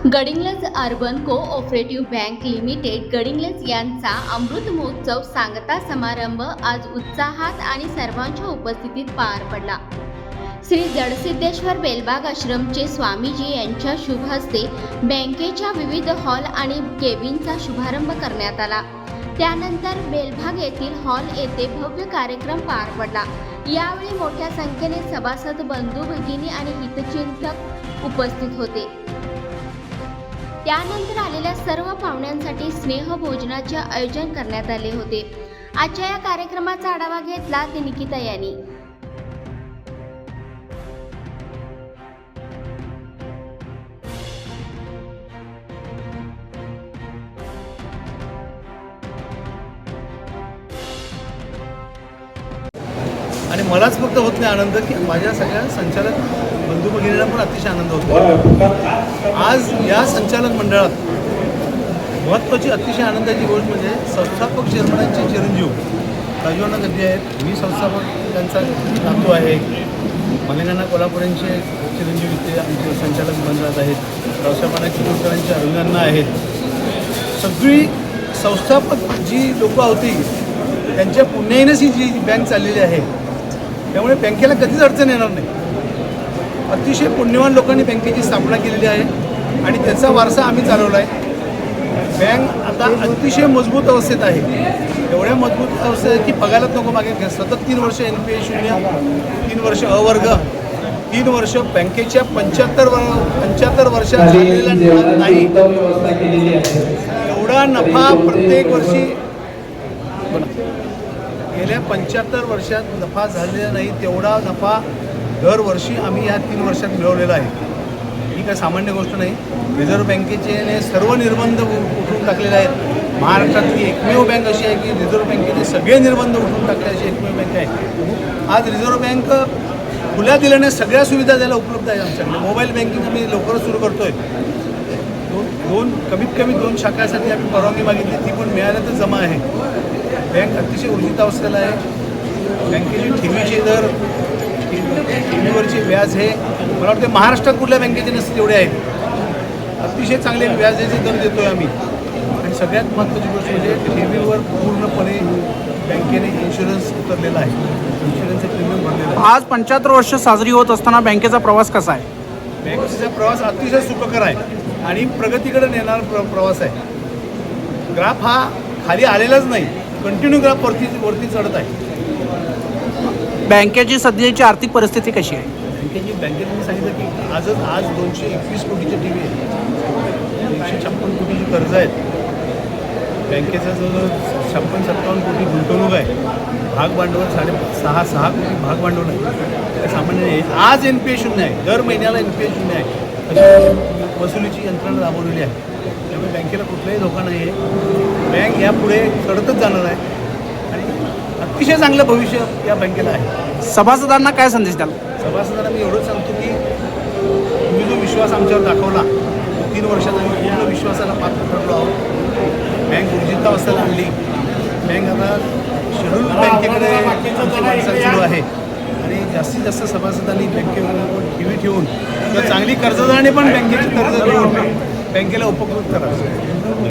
Gadhinglaj urban cooperative bank limited Gadhinglaj यांचा अमृत महोत्सव सांगता समारंभ आज उत्साहात आणि सर्वांच्या उपस्थितीत पार पडला। श्री जडसिद्धेश्वर बेलबाग आश्रमचे स्वामीजी यांच्या शुभ हस्ते बँकेच्या विविध हॉल आणि केबिनचा शुभारंभ करण्यात आला। त्यानंतर बेलबाग येथील हॉल येथे भव्य कार्यक्रम पार पडला। यावेळी मोठ्या संख्येने सभासद, बंधू भगिनी आणि हितचिंतक उपस्थित होते। त्यानंतर आलेल्या सर्व पाहुण्यांसाठी स्नेहभोजनाचे आयोजन करण्यात आले होते। आजच्या या कार्यक्रमाचा आढावा घेतला ते निकिता यांनी। आणि मलाच फक्त होत नाही आनंद की माझ्या सगळ्या संचालक बंधू भगिनींना पण अतिशय आनंद होतो। आज या संचालक मंडळात महत्त्वाची अतिशय आनंदाची गोष्ट म्हणजे संस्थापक चेअरमनांचे चिरंजीव राजूअण्णा गद्दे आहेत। मी संस्थापक त्यांचा नातू आहे। मलिंगण्णा कोल्हापुरेंचे चिरंजीव इथे आमचे संचालक मंडळात आहेत। रावसाहेबांना किशोरकरांचे अरविंदांना आहेत। सगळी संस्थापक जी लोकं होती त्यांच्या पुण्याईनच ही जी बँक चाललेली आहे, त्यामुळे बँकेला कधीच अडचण येणार नाही। अतिशय पुण्यवान लोकांनी बँकेची स्थापना केलेली आहे आणि त्याचा वारसा आम्ही चालवला आहे। बँक आता अतिशय मजबूत अवस्थेत आहे। एवढ्या मजबूत अवस्थेत की पगारात नको मागे सतत 3 वर्ष NPA 0, 3 वर्ष अवर्ग, 3 वर्ष बँकेच्या 75 वर्षात झालेला नाही एवढा नफा प्रत्येक वर्षी गेल्या 75 वर्षात नफा झालेला नाही तेवढा नफा दरवर्षी आम्ही या 3 वर्षात मिळवलेला आहे। ही काय सामान्य गोष्ट नाही। रिझर्व्ह बँकेचे सर्व निर्बंध उठवून टाकलेले आहेत। महाराष्ट्रातली एकमेव बँक अशी आहे की रिझर्व्ह बँकेने सगळे निर्बंध उठवून टाकले अशी एकमेव बँक आहे। आज रिझर्व्ह बँक खुल्या दिल्याने सगळ्या सुविधा द्यायला उपलब्ध आहे आमच्याकडे। मोबाईल बँकिंग आम्ही लवकरच सुरू करतोय। कमीत कमी 2 शाखांसाठी आम्ही परवानगी मागितली, ती पण मिळाल्या तर जमा आहे। बँक अतिशय ऊर्जित अवस्थेला आहे। बँकेची ठेवीचे दर, ठेवीवरचे व्याज हे मला वाटतं महाराष्ट्रात कुठल्या बँकेचे नसते तेवढे आहेत। अतिशय चांगले व्याजाचे दर देतोय आम्ही। आणि सगळ्यात महत्त्वाची गोष्ट म्हणजे ठेवीवर पूर्णपणे बँकेने इन्शुरन्स उतरलेला आहे। इन्शुरन्सचे प्रीमियम भरलेलं आहे। आज 75 वर्ष साजरी होत असताना बँकेचा प्रवास कसा आहे? बँकेचा प्रवास अतिशय सुखकर आहे आणि प्रगतीकडे नेणारा प्रवास आहे। ग्राफ हा खाली आलेलाच नाही, कंटिन्यू ग्राफ वरती चढत आहे। बँकेची सध्याची आर्थिक परिस्थिती कशी आहे? बँकेत मी सांगितलं की आज 221 कोटीची ठेवी आहे, 156 कोटीची कर्ज आहेत। बँकेचा जवळजवळ 56-57 कोटी गुंतवणूक आहे। भाग भांडवल 6.5 कोटी भाग भांडवल आहे। सामान्य आहे। आज NPA 0 आहे, दर महिन्याला NPA 0 आहे। अशी वसुलीची यंत्रणा राबवलेली आहे। त्यामुळे बँकेला कुठलाही धोका नाही आहे। बँक यापुढे चढतच जाणार आहे आणि अतिशय चांगलं भविष्य या बँकेला आहे। सभासदांना काय संदेश द्याल? सभासदांना मी एवढंच सांगतो की तुम्ही जो विश्वास आमच्यावर दाखवला, 3 वर्षात आम्ही पूर्ण विश्वासाला पात्र ठरलो आहोत। बँक ऊर्जित अवस्थेला आणली। बँक आता शेड्यूल बँकेकडे वाटचाल सुरू आहे आणि जास्तीत जास्त सभासदांनी बँकेवर ठेवी ठेवून किंवा चांगली कर्जदाराने पण बँकेची कर्ज घेऊन बँकेला उपकृत करा।